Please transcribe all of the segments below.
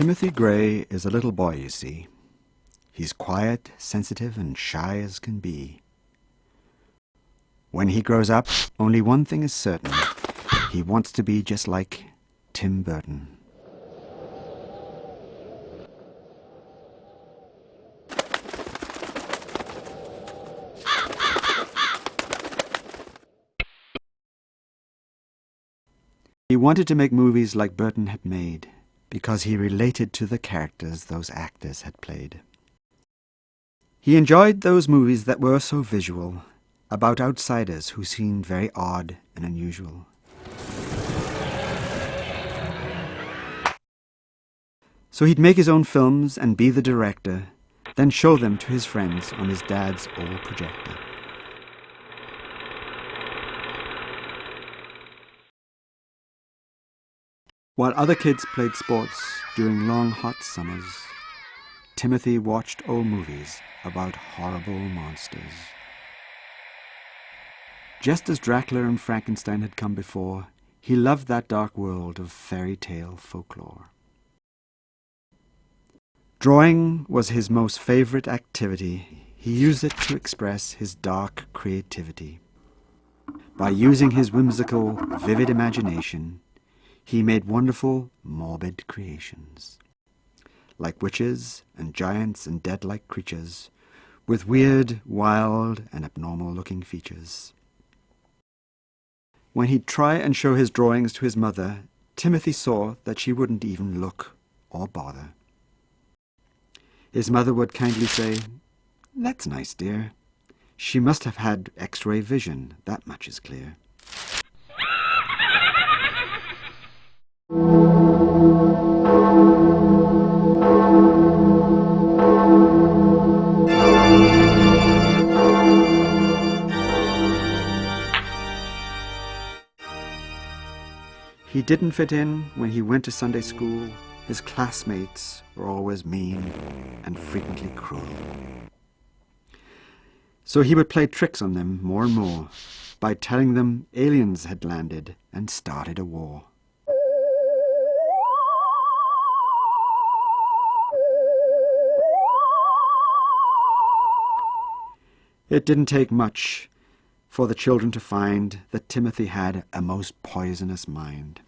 Timothy Gray is a little boy, you see. He's quiet, sensitive, and shy as can be. When he grows up, only one thing is certain. He wants to be just like Tim Burton. He wanted to make movies like Burton had made, because he related to the characters those actors had played. He enjoyed those movies that were so visual, about outsiders who seemed very odd and unusual. So he'd make his own films and be the director, then show them to his friends on his dad's old projector. While other kids played sports during long hot summers, Timothy watched old movies about horrible monsters. Just as Dracula and Frankenstein had come before, he loved that dark world of fairy tale folklore. Drawing was his most favorite activity. He used it to express his dark creativity. By using his whimsical, vivid imagination, he made wonderful, morbid creations, like witches and giants and dead-like creatures, with weird, wild, and abnormal-looking features. When he'd try and show his drawings to his mother, Timothy saw that she wouldn't even look or bother. His mother would kindly say, "That's nice, dear. She must have had X-ray vision, that much is clear." He didn't fit in when he went to Sunday school. His classmates were always mean and frequently cruel. So he would play tricks on them more and more by telling them aliens had landed and started a war. It didn't take much for the children to find that Timothy had a most poisonous mind.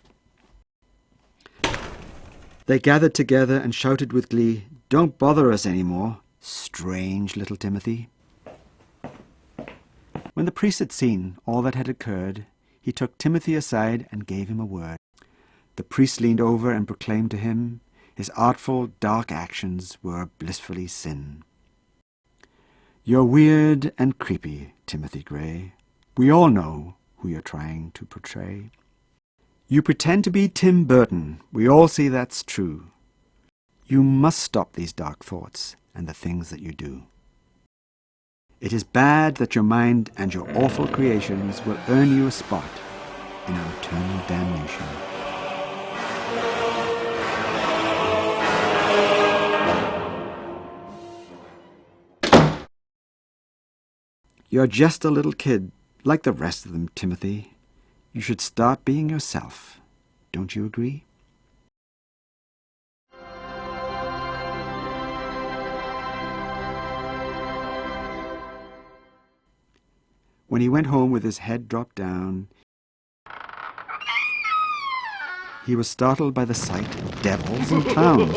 They gathered together and shouted with glee, "Don't bother us anymore, strange little Timothy." When the priest had seen all that had occurred, he took Timothy aside and gave him a word. The priest leaned over and proclaimed to him his artful, dark actions were blissfully sin. "You're weird and creepy, Timothy Gray. We all know who you're trying to portray. You pretend to be Tim Burton. We all see that's true. You must stop these dark thoughts and the things that you do. It is bad that your mind and your awful creations will earn you a spot in eternal damnation." You're just a little kid, like the rest of them, Timothy. You should start being yourself. Don't you agree? When he went home with his head dropped down, he was startled by the sight of devils and clowns.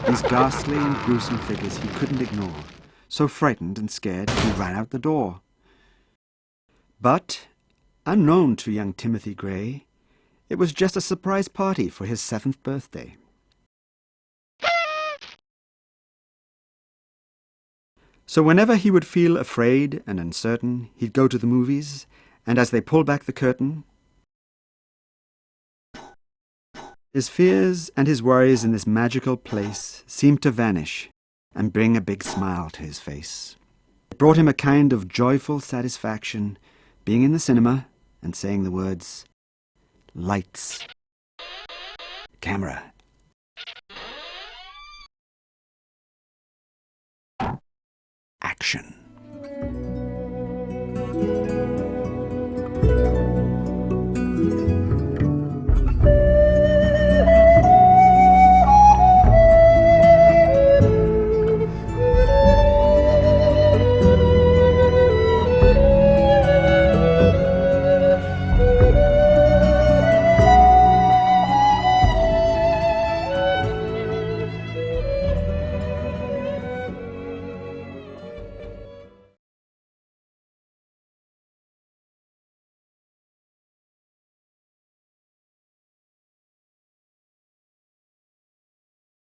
These ghastly and gruesome figures he couldn't ignore. So frightened and scared, he ran out the door. But, unknown to young Timothy Gray, it was just a surprise party for his 7th birthday. So whenever he would feel afraid and uncertain, he'd go to the movies, and as they pulled back the curtain, his fears and his worries in this magical place seemed to vanish and bring a big smile to his face. It brought him a kind of joyful satisfaction being in the cinema and saying the words, "Lights, camera, action."